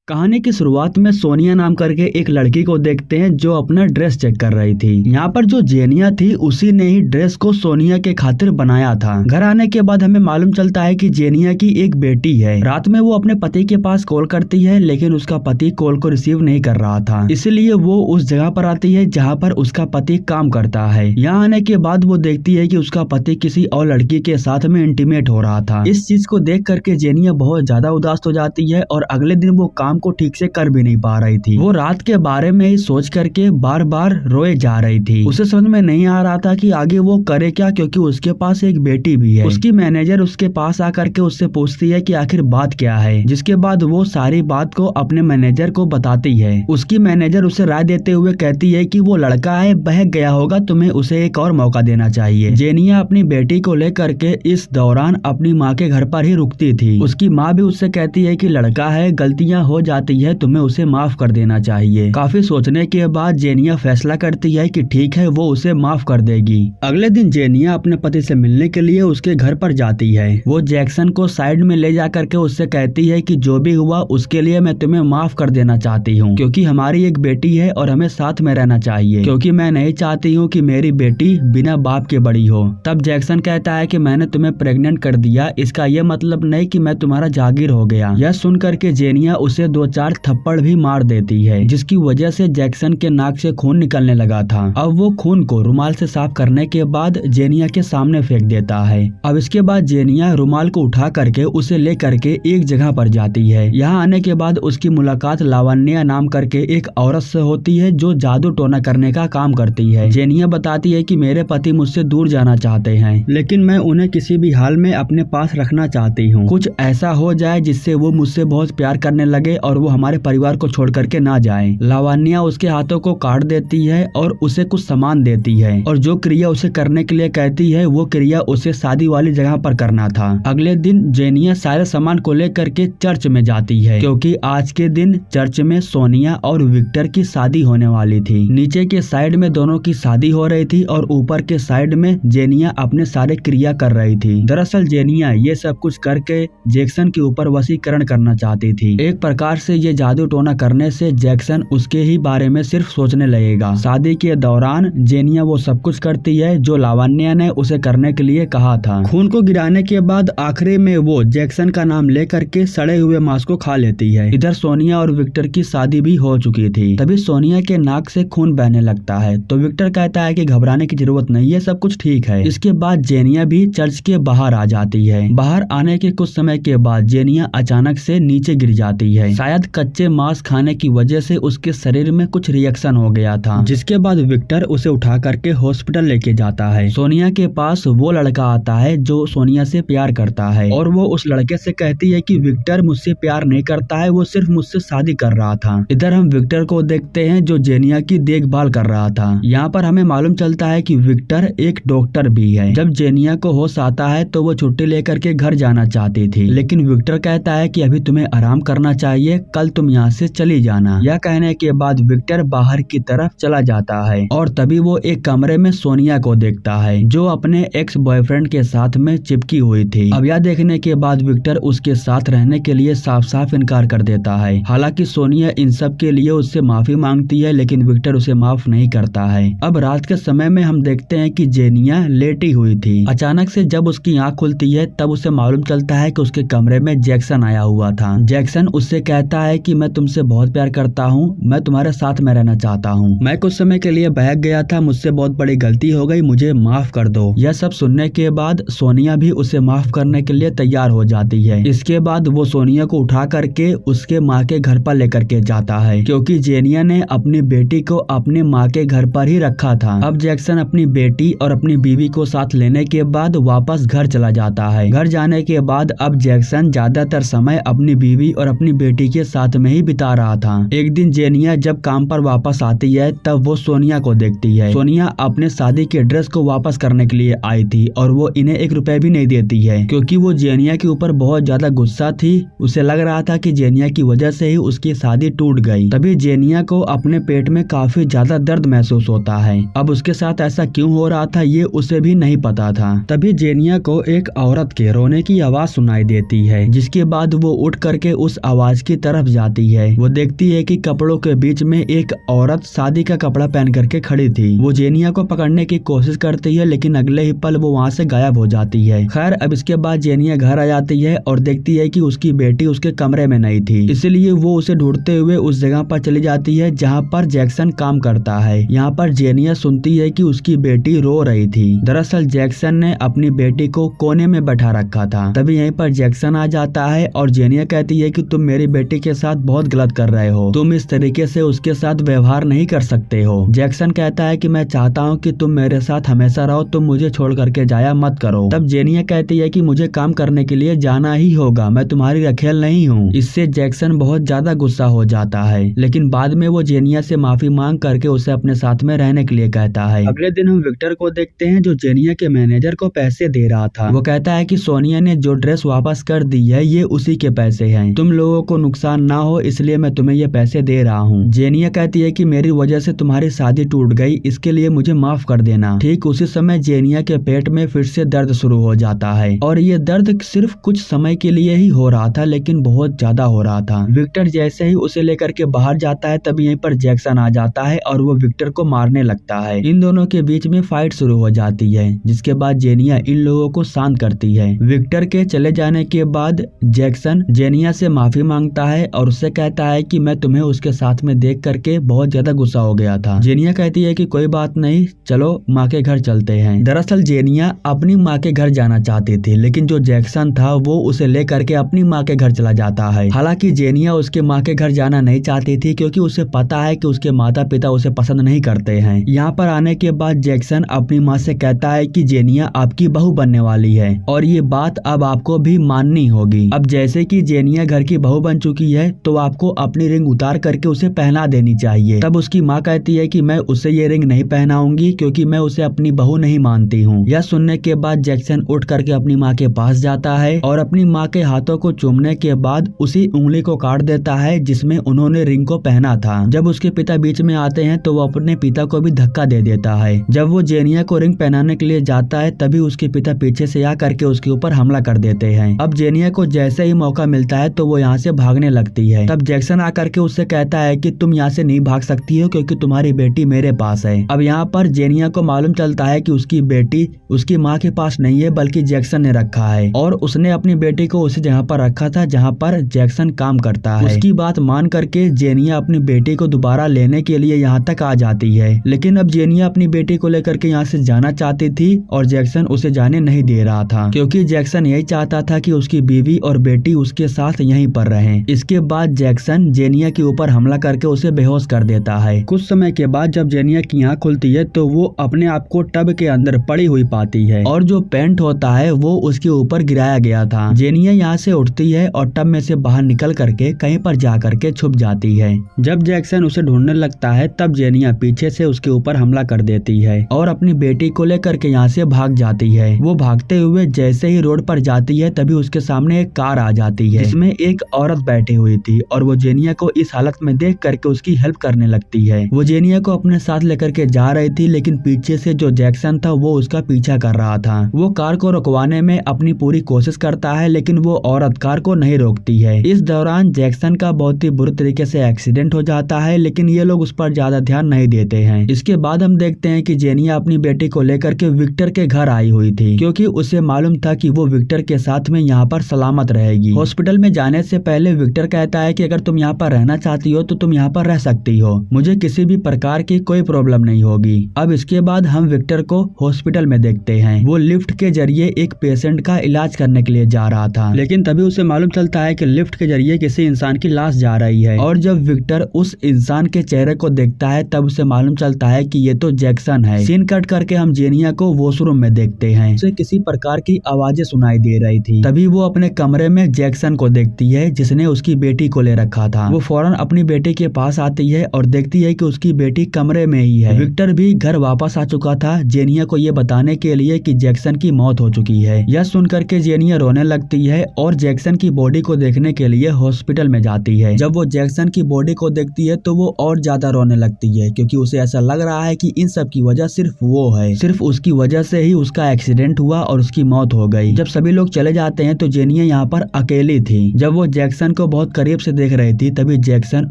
कहानी की शुरुआत में सोनिया नाम करके एक लड़की को देखते हैं जो अपना ड्रेस चेक कर रही थी। यहाँ पर जो जेनिया थी उसी ने ही ड्रेस को सोनिया के खातिर बनाया था। घर आने के बाद हमें मालूम चलता है कि जेनिया की एक बेटी है। रात में वो अपने पति के पास कॉल करती है लेकिन उसका पति कॉल को रिसीव नहीं कर रहा था, इसलिए वो उस जगह पर आती है जहाँ पर उसका पति काम करता है। यहाँ आने के बाद वो देखती है कि उसका पति किसी और लड़की के साथ में इंटीमेट हो रहा था। इस चीज को देख करके जेनिया बहुत ज्यादा उदास हो जाती है और अगले दिन वो काम को ठीक से कर भी नहीं पा रही थी। वो रात के बारे में ही सोच करके बार बार रोए जा रही थी। उसे समझ में नहीं आ रहा था कि आगे वो करे क्या, क्योंकि उसके पास एक बेटी भी है। उसकी मैनेजर उसके पास आकर के उससे पूछती है कि आखिर बात क्या है, जिसके बाद वो सारी बात को अपने मैनेजर को बताती है। उसकी मैनेजर उसे राय देते हुए कहती है कि वो लड़का है, बहक गया होगा, तुम्हें उसे एक और मौका देना चाहिए। जेनिया अपनी बेटी को लेकर के इस दौरान अपनी माँ के घर पर ही रुकती थी। उसकी माँ भी उससे कहती है कि लड़का है, गलतियाँ हो जाती है, तुम्हें उसे माफ कर देना चाहिए। काफी सोचने के बाद जेनिया फैसला करती है कि ठीक है, वो उसे माफ कर देगी। अगले दिन जेनिया अपने पति से मिलने के लिए उसके घर पर जाती है। वो जैक्सन को साइड में ले जाकर के उससे कहती है कि जो भी हुआ उसके लिए मैं तुम्हें माफ कर देना चाहती हूँ, क्योंकि हमारी एक बेटी है और हमें साथ में रहना चाहिए, क्योंकि मैं नहीं चाहती हूँ कि मेरी बेटी बिना बाप के बड़ी हो। तब जैक्सन कहता है कि मैंने तुम्हें प्रेग्नेंट कर दिया, इसका ये मतलब नहीं कि मैं तुम्हारा जागीर हो गया। यह सुन करके जेनिया उसे 2-4 थप्पड़ भी मार देती है, जिसकी वजह से जैक्सन के नाक से खून निकलने लगा था। अब वो खून को रुमाल से साफ करने के बाद जेनिया के सामने फेंक देता है। अब इसके बाद जेनिया रुमाल को उठा करके उसे ले करके एक जगह पर जाती है। यहाँ आने के बाद उसकी मुलाकात लावण्या नाम करके एक औरत से होती है जो जादू टोना करने का काम करती है। जेनिया बताती है कि मेरे पति मुझसे दूर जाना चाहते हैं, लेकिन मैं उन्हें किसी भी हाल में अपने पास रखना चाहती हूँ। कुछ ऐसा हो जाए जिससे वो मुझसे बहुत प्यार करने लगे और वो हमारे परिवार को छोड़ करके ना जाए। लावण्या उसके हाथों को काट देती है और उसे कुछ सामान देती है, और जो क्रिया उसे करने के लिए कहती है वो क्रिया उसे शादी वाली जगह पर करना था। अगले दिन जेनिया सारे सामान को लेकर के चर्च में जाती है, क्योंकि आज के दिन चर्च में सोनिया और विक्टर की शादी होने वाली थी। नीचे के साइड में दोनों की शादी हो रही थी और ऊपर के साइड में जेनिया अपने सारे क्रिया कर रही थी। दरअसल जेनिया ये सब कुछ करके जैक्सन के ऊपर वशीकरण करना चाहती थी। एक प्रकार से ये जादू टोना करने से जैक्सन उसके ही बारे में सिर्फ सोचने लगेगा। शादी के दौरान जेनिया वो सब कुछ करती है जो लावण्या ने उसे करने के लिए कहा था। खून को गिराने के बाद आखिरी में वो जैक्सन का नाम लेकर के सड़े हुए मांस को खा लेती है। इधर सोनिया और विक्टर की शादी भी हो चुकी थी। तभी सोनिया के नाक से खून बहने लगता है, तो विक्टर कहता है कि घबराने की जरूरत नहीं है, सब कुछ ठीक है। इसके बाद जेनिया भी चर्च के बाहर आ जाती है। बाहर आने के कुछ समय के बाद जेनिया अचानक से नीचे गिर जाती है। शायद कच्चे मांस खाने की वजह से उसके शरीर में कुछ रिएक्शन हो गया था, जिसके बाद विक्टर उसे उठा करके हॉस्पिटल लेके जाता है। सोनिया के पास वो लड़का आता है जो सोनिया से प्यार करता है, और वो उस लड़के से कहती है कि विक्टर मुझसे प्यार नहीं करता है, वो सिर्फ मुझसे शादी कर रहा था। इधर हम विक्टर को देखते हैं जो जेनिया की देखभाल कर रहा था। यहाँ पर हमें मालूम चलता है कि विक्टर एक डॉक्टर भी है। जब जेनिया को होश आता है तो वो छुट्टी लेकर के घर जाना चाहती थी, लेकिन विक्टर कहता है कि अभी तुम्हें आराम करना चाहिए, कल तुम यहाँ से चली जाना। यह कहने के बाद विक्टर बाहर की तरफ चला जाता है, और तभी वो एक कमरे में सोनिया को देखता है जो अपने एक्स बॉयफ्रेंड के साथ में चिपकी हुई थी। अब यह देखने के बाद विक्टर उसके साथ रहने के लिए साफ साफ इनकार कर देता है। हालांकि सोनिया इन सब के लिए उससे माफी मांगती है, लेकिन विक्टर उसे माफ नहीं करता है। अब रात के समय में हम देखते हैं कि जेनिया लेटी हुई थी। अचानक से जब उसकी आंख खुलती है तब उसे मालूम चलता है कि उसके कमरे में जैक्सन आया हुआ था। जैक्सन उससे कहता है कि मैं तुमसे बहुत प्यार करता हूँ, मैं तुम्हारे साथ में रहना चाहता हूँ, मैं कुछ समय के लिए बहक गया था, मुझसे बहुत बड़ी गलती हो गई, मुझे माफ कर दो। यह सब सुनने के बाद सोनिया भी उसे माफ करने के लिए तैयार हो जाती है। इसके बाद वो सोनिया को उठा करके उसके माँ के घर पर लेकर के जाता है, क्योंकि जेनिया ने अपनी बेटी को अपनी माँ के घर पर ही रखा था। अब जैक्सन अपनी बेटी और अपनी बीवी को साथ लेने के बाद वापस घर चला जाता है। घर जाने के बाद अब जैक्सन ज्यादातर समय अपनी बीवी और अपनी बेटी के साथ में ही बिता रहा था। एक दिन जेनिया जब काम पर वापस आती है तब वो सोनिया को देखती है। सोनिया अपने शादी के ड्रेस को वापस करने के लिए आई थी और वो इन्हें 1 रुपए भी नहीं देती है, क्योंकि वो जेनिया के ऊपर बहुत ज्यादा गुस्सा थी। उसे लग रहा था कि जेनिया की वजह से ही उसकी शादी टूट गई। तभी जेनिया को अपने पेट में काफी ज्यादा दर्द महसूस होता है। अब उसके साथ ऐसा क्यों हो रहा था ये उसे भी नहीं पता था। तभी जेनिया को एक औरत के रोने की आवाज सुनाई देती है, जिसके बाद वो उठ करके उस आवाज की तरफ जाती है। वो देखती है कि कपड़ों के बीच में एक औरत शादी का कपड़ा पहन करके खड़ी थी। वो जेनिया को पकड़ने की कोशिश करती है लेकिन अगले ही पल वो वहाँ से गायब हो जाती है। खैर अब इसके बाद जेनिया घर आ जाती है और देखती है कि उसकी बेटी उसके कमरे में नहीं थी, इसलिए वो उसे ढूंढते हुए उस जगह पर चली जाती है जहाँ पर जैक्सन काम करता है। यहाँ पर जेनिया सुनती है कि उसकी बेटी रो रही थी। दरअसल जैक्सन ने अपनी बेटी को कोने में बैठा रखा था। तभी यहीं पर जैक्सन आ जाता है और जेनिया कहती है कि तुम मेरी बेटी के साथ बहुत गलत कर रहे हो, तुम इस तरीके से उसके साथ व्यवहार नहीं कर सकते हो। जैक्सन कहता है कि मैं चाहता हूँ कि तुम मेरे साथ हमेशा रहो, तुम मुझे छोड़ करके जाया मत करो। तब जेनिया कहती है कि मुझे काम करने के लिए जाना ही होगा, मैं तुम्हारी रखेल नहीं हूँ। इससे जैक्सन बहुत ज्यादा गुस्सा हो जाता है, लेकिन बाद में वो जेनिया से माफी मांग करके उसे अपने साथ में रहने के लिए कहता है। अगले दिन हम विक्टर को देखते हैं जो जेनिया के मैनेजर को पैसे दे रहा था। वो कहता है कि सोनिया ने जो ड्रेस वापस कर दी है ये उसी के पैसे हैं, तुम लोगों को नुकसान ना हो इसलिए मैं तुम्हें ये पैसे दे रहा हूँ। जेनिया कहती है कि मेरी वजह से तुम्हारी शादी टूट गई, इसके लिए मुझे माफ कर देना। ठीक उसी समय जेनिया के पेट में फिर से दर्द शुरू हो जाता है और ये दर्द सिर्फ कुछ समय के लिए ही हो रहा था लेकिन बहुत ज्यादा हो रहा था। विक्टर जैसे ही उसे लेकर के बाहर जाता है तब यहीं पर जैक्सन आ जाता है और वो विक्टर को मारने लगता है। इन दोनों के बीच में फाइट शुरू हो जाती है, जिसके बाद जेनिया इन लोगों को शांत करती है। विक्टर के चले जाने के बाद जैक्सन जेनिया से माफी मांगता है और उससे कहता है कि मैं तुम्हें उसके साथ में देख करके बहुत ज्यादा गुस्सा हो गया था। जेनिया कहती है कि कोई बात नहीं, चलो माँ के घर चलते हैं। दरअसल जेनिया अपनी माँ के घर जाना चाहती थी लेकिन जो जैक्सन था वो उसे लेकर के अपनी माँ के घर चला जाता है। हालांकि जेनिया उसके माँ के घर जाना नहीं चाहती थी क्योंकि उसे पता है कि उसके माता पिता उसे पसंद नहीं करते हैं। यहाँ पर आने के बाद जैक्सन अपनी माँ से कहता है कि जेनिया आपकी बहू बनने वाली है और ये बात अब आपको भी माननी होगी। अब जैसे कि जेनिया घर की बहू बन चुकी है तो आपको अपनी रिंग उतार करके उसे पहना देनी चाहिए। तब उसकी माँ कहती है कि मैं उसे ये रिंग नहीं पहनाऊंगी क्योंकि मैं उसे अपनी बहू नहीं मानती हूँ। यह सुनने के बाद जैक्सन उठ करके अपनी माँ के पास जाता है और अपनी माँ के हाथों को चूमने के बाद उसी उंगली को काट देता है जिसमें उन्होंने रिंग को पहना था। जब उसके पिता बीच में आते हैं तो वो अपने पिता को भी धक्का दे देता है। जब वो जेनिया को रिंग पहनाने के लिए जाता है तभी उसके पिता पीछे से आ करके उसके ऊपर हमला कर देते हैं। अब जेनिया को जैसे ही मौका मिलता है तो वो यहाँ से भागने लगती है। तब जैक्सन आकर के उससे कहता है कि तुम यहाँ से नहीं भाग सकती हो क्योंकि तुम्हारी बेटी मेरे पास है। अब यहाँ पर जेनिया को मालूम चलता है कि उसकी बेटी उसकी माँ के पास नहीं है बल्कि जैक्सन ने रखा है और उसने अपनी बेटी को उसी जगह पर रखा था जहाँ पर जैक्सन काम करता है। उसकी बात मान करके जेनिया अपनी बेटी को दोबारा लेने के लिए यहाँ तक आ जाती है, लेकिन अब जेनिया अपनी बेटी को लेकर के यहाँ से जाना चाहती थी और जैक्सन उसे जाने नहीं दे रहा था क्योंकि जैक्सन यही चाहता था कि उसकी बीवी और बेटी उसके साथ यहीं पर रहें। इसके बाद जैक्सन जेनिया के ऊपर हमला करके उसे बेहोश कर देता है। कुछ समय के बाद जब जेनिया की आँख खुलती है तो वो अपने आप को टब के अंदर पड़ी हुई पाती है और जो पेंट होता है वो उसके ऊपर गिराया गया था। जेनिया यहाँ से उठती है और टब में से बाहर निकल करके कहीं पर जा करके छुप जाती है। जब जैक्सन उसे ढूंढने लगता है तब जेनिया पीछे से उसके ऊपर हमला कर देती है और अपनी बेटी को लेकर के यहाँ से भाग जाती है। वो भागते हुए जैसे ही रोड पर जाती है तभी उसके सामने एक कार आ जाती है जिसमें एक औरत बैठी हुई थी और वो जेनिया को इस हालत में देख करके उसकी हेल्प करने लगती है। वो जेनिया को अपने साथ लेकर के जा रही थी लेकिन पीछे से जो जैक्सन था वो उसका पीछा कर रहा था। वो कार को रुकवाने में अपनी पूरी कोशिश करता है लेकिन वो औरत कार को नहीं रोकती है। इस दौरान जैक्सन का बहुत ही बुरी तरीके से एक्सीडेंट हो जाता है लेकिन ये लोग उस पर ज्यादा ध्यान नहीं देते हैं। इसके बाद हम देखते हैं कि जेनिया अपनी बेटी को लेकर के विक्टर के घर आई हुई थी क्योंकि उसे मालूम था कि वो विक्टर के साथ में यहाँ पर सलामत रहेगी। हॉस्पिटल में जाने से पहले विक्टर कहता है कि अगर तुम यहाँ पर रहना चाहती हो तो तुम यहाँ पर रह सकती हो, मुझे किसी भी प्रकार की कोई प्रॉब्लम नहीं होगी। अब इसके बाद हम विक्टर को हॉस्पिटल में देखते हैं। वो लिफ्ट के जरिए एक पेशेंट का इलाज करने के लिए जा रहा था लेकिन तभी उसे मालूम चलता है कि लिफ्ट के जरिए किसी इंसान की लाश जा रही है और जब विक्टर उस इंसान के चेहरे को देखता है तब उसे मालूम चलता है कि ये तो जैक्सन है। सीन कट करके हम जेनिया को वॉशरूम में देखते हैं। उसे किसी प्रकार की आवाजें सुनाई दे रही थी। तभी वो अपने कमरे में जैक्सन को देखती है जिसने उसकी बेटी को ले रखा था। वो फौरन अपनी बेटी के पास आती है और देखती है कि उसकी बेटी कमरे में ही है। विक्टर भी घर वापस आ चुका था जेनिया को ये बताने के लिए कि जैक्सन की मौत हो चुकी है। यह सुनकर के जेनिया रोने लगती है और जैक्सन की बॉडी को देखने के लिए हॉस्पिटल में जाती है। जब वो जैक्सन की बॉडी को देखती है तो वो और ज्यादा रोने लगती है क्योंकि उसे ऐसा लग रहा है कि इन सब की वजह सिर्फ वो है, सिर्फ उसकी वजह से ही उसका एक्सीडेंट हुआ और उसकी मौत हो गई। जब सभी लोग चले जाते हैं तो जेनिया यहाँ पर अकेली थी। जब वो जैक्सन को बहुत करीब से देख रही थी तभी जैक्सन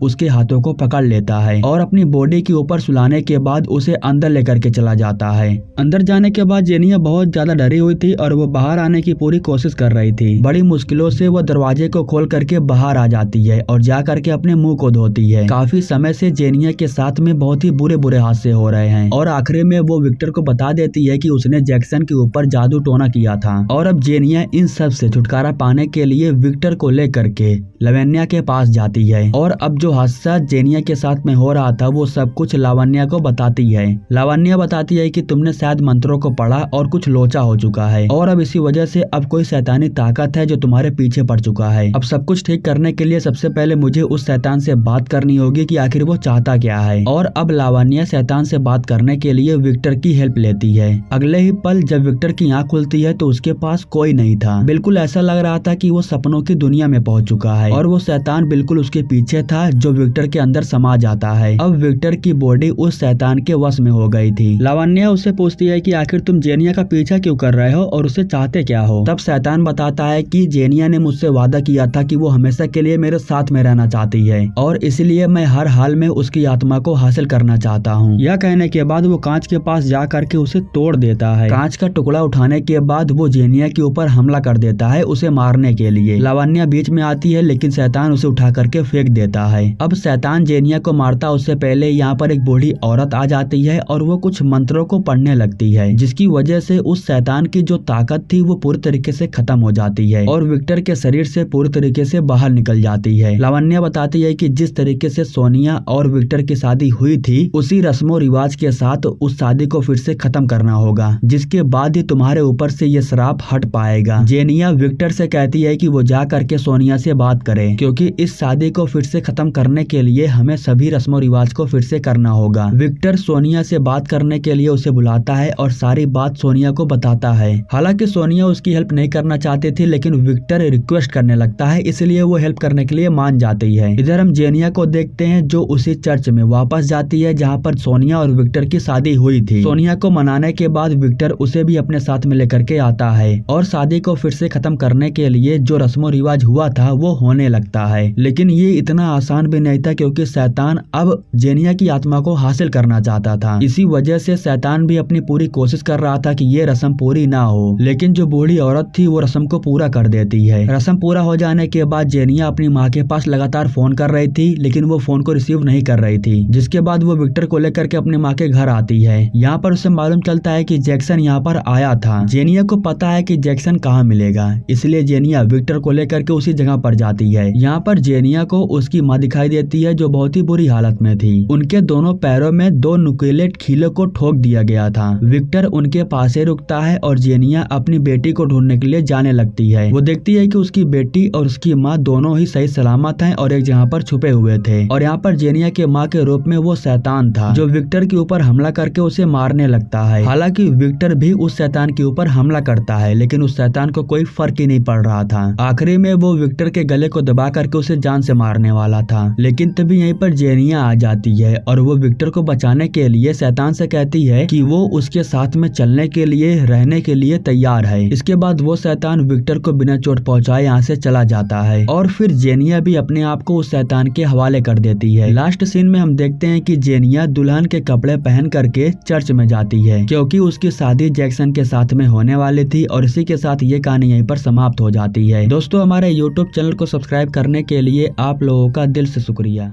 उसके हाथों को पकड़ लेता है और अपनी बॉडी के ऊपर सुलाने के बाद उसे अंदर लेकर के चला जाता है। अंदर जाने के बाद जेनिया बहुत ज्यादा डरी हुई थी और वो बाहर आने की पूरी कोशिश कर रही थी। बड़ी मुश्किलों से वो दरवाजे को खोल करके बाहर आ जाती है और जा करके अपने मुंह को धोती है। काफी समय से जेनिया के साथ में बहुत ही बुरे बुरे हादसे हो रहे हैं और आखिर में वो विक्टर को बता देती है कि उसने जैक्सन के ऊपर जादू टोना किया था और अब जेनिया इन सब से छुटकारा पाने के लिए विक्टर को लेकर के लावण्या के पास जाती है और अब जो हादसा जेनिया के साथ में हो रहा था वो सब कुछ लावण्या को बताती है। लावण्या बताती है कि तुमने शायद मंत्रों को पढ़ा और कुछ लोचा हो चुका है और अब इसी वजह से अब कोई शैतानी ताकत है जो तुम्हारे पीछे पड़ चुका है। अब सब कुछ ठीक करने के लिए सबसे पहले मुझे उस शैतान से बात करनी होगी कि आखिर वो चाहता क्या है। और अब लावण्या शैतान से बात करने के लिए विक्टर की हेल्प लेती है। अगले ही पल जब विक्टर की आंख खुलती है तो उसके पास कोई नहीं था। बिल्कुल ऐसा लग रहा था कि वो सपनों की दुनिया में पहुंच चुका है और वो शैतान बिल्कुल उसके पीछे था जो विक्टर के अंदर समा जाता है। अब विक्टर की बॉडी उस शैतान के वश में हो गई थी। लावण्या उससे पूछती है कि आखिर तुम जेनिया का पीछा क्यों कर रहे हो और उसे चाहते क्या हो। तब शैतान बताता है कि जेनिया ने मुझसे वादा किया था कि वो हमेशा के लिए मेरे साथ में रहना चाहती है और इसलिए मैं हर हाल में उसकी आत्मा को हासिल करना चाहता हूँ। यह कहने के बाद वो कांच के पास जा करके उसे तोड़ देता है। कांच का टुकड़ा उठाने के बाद वो जेनिया के ऊपर हमला कर देता है उसे मारने के लिए। लावण्या बीच में आती है लेकिन शैतान उसे उठा करके फेंक देता है। अब शैतान जेनिया को मारता उससे पहले यहाँ पर एक बूढ़ी औरत आ जाती है और वो कुछ मंत्रों को पढ़ने लगती है जिसकी वजह से उस शैतान की जो ताकत थी वो पूरी तरीके से खत्म हो जाती है और विक्टर के शरीर से पूरी तरीके से बाहर निकल जाती है। लावण्या बताती है कि जिस तरीके से सोनिया और विक्टर की शादी हुई थी उसी रस्मों रिवाज के साथ उस शादी को फिर से खत्म करना होगा जिसके बाद ही तुम्हारे ऊपर से ये श्राप हट पाएगा। जेनिया विक्टर से कहती है कि वो जा करके सोनिया से बात करे क्योंकि इस शादी को फिर से खत्म करने के लिए हमें सभी रस्मों रिवाज को फिर से करना होगा। विक्टर सोनिया से बात करने के लिए उसे बुलाता है और सारी बात सोनिया को बताता है। हालांकि सोनिया उसकी हेल्प नहीं करना चाहती थी लेकिन विक्टर रिक्वेस्ट करने लगता है इसलिए वो हेल्प करने के लिए मान जाती है। इधर हम जेनिया को देखते हैं जो उसी चर्च में वापस जाती है जहाँ पर सोनिया और विक्टर की शादी हुई थी। सोनिया को मनाने के बाद विक्टर उसे भी अपने साथ में लेकर के आता है और शादी को फिर से खत्म करने के लिए जो रस्मों रिवाज हुआ था वो होने लगता है। लेकिन ये इतना आसान भी नहीं था क्योंकि शैतान अब जेनिया की आत्मा को हासिल करना चाहता था। इसी वजह से शैतान भी अपनी पूरी कोशिश कर रहा था कि ये रस्म पूरी ना हो लेकिन जो बूढ़ी औरत थी वो रस्म को पूरा कर देती है। रस्म पूरा हो जाने के बाद जेनिया अपनी माँ के पास लगातार फोन कर रही थी लेकिन वो फोन को रिसीव नहीं कर रही थी जिसके बाद वो विक्टर को लेकर के अपनी माँ के घर आती है। यहाँ पर उसे मालूम चलता है कि जैक्सन यहाँ पर आया था। जेनिया को पता है कि जैक्सन कहाँ मिलेगा इसलिए जेनिया विक्टर को लेकर के उसी जगह पर जाती है। यहाँ पर जेनिया को उसकी माँ दिखाई देती है जो बहुत ही बुरी हालत में थी। उनके दोनों पैरों में 2 नुकीले खीलों को ठोक दिया गया था। विक्टर उनके पास ही रुकता है और जेनिया अपनी बेटी को ढूंढने के लिए जाने लगती है। वो देखती है कि उसकी बेटी और उसकी माँ दोनों ही सही सलामत हैं और एक जगह पर छुपे हुए थे और यहाँ पर जेनिया के माँ के रूप में वो शैतान था जो विक्टर के ऊपर हमला करके उसे मारने लगता है। हालांकि विक्टर भी उस शैतान के ऊपर हमला करता है लेकिन उस शैतान को कोई फर्क ही नहीं पड़ रहा था। आखिरी में वो विक्टर के गले को दबा करके उसे जान से मारने वाला था लेकिन तभी यहीं पर जेनिया आ जाती है और वो विक्टर को बचाने के लिए शैतान से कहती है कि वो उसके साथ में चलने के लिए रहने के लिए तैयार है। इसके बाद वो शैतान विक्टर को बिना चोट पहुंचाए यहाँ से चला जाता है और फिर जेनिया भी अपने आप को उस शैतान के हवाले कर देती है। लास्ट सीन में हम देखते हैं कि जेनिया दुल्हन के कपड़े पहन करके चर्च में जाती है क्योंकि उसकी शादी जैक्सन के साथ में होने वाली थी और इसी के साथ ये कहानी यहीं पर समाप्त हो जाती है। दोस्तों हमारे YouTube चैनल को सब्सक्राइब करने के लिए आप लोगों का दिल से शुक्रिया।